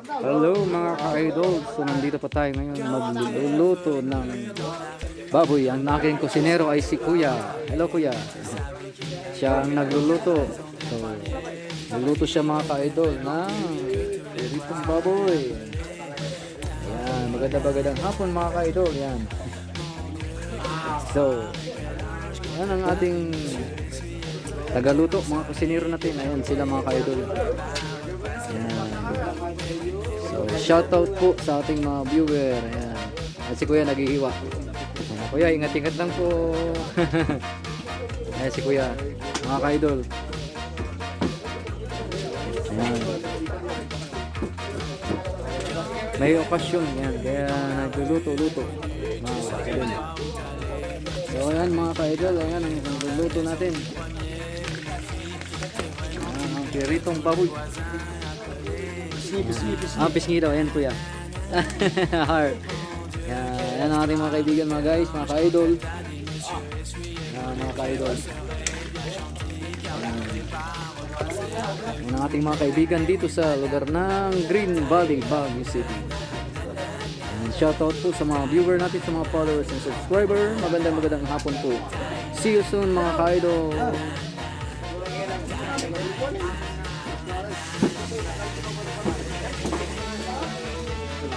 Hello mga ka-idol. So nandito pa tayo ngayon magluluto ng baboy. Ang aking kusinero ay si Kuya. Hello Kuya. Siya ang nagluluto. So nagluluto siya mga ka-idol ng ritong baboy. Ayan, magandang hapon mga ka-idol. Yan. So yan ang ating tagaluto, mga kusinero natin. Ayan sila mga ka-idol. Ayan. So, shoutout po sa ating mga viewer. Ayan. At si Kuya naghihiwa. Ayan, Kuya, ingat-ingat lang po. Ayan si Kuya, mga ka-idol. Ayan. May okasyon yan, kaya nagluluto-luto. Mga ka-idol. So, ayan mga ka-idol, ayan ang nagluluto natin. Ayan, ang piritong baboy. Pisngi daw, ayan Kuya. Hard. Yan ang ating mga kaibigan, mga guys, mga ka-idol. Yan mga ka-idol. Yan ang ating mga kaibigan dito sa lugar ng Green Valley, Baguio City. And shoutout po sa mga viewer natin, sa mga followers and subscriber. Magandang hapon po. See you soon mga ka-idol.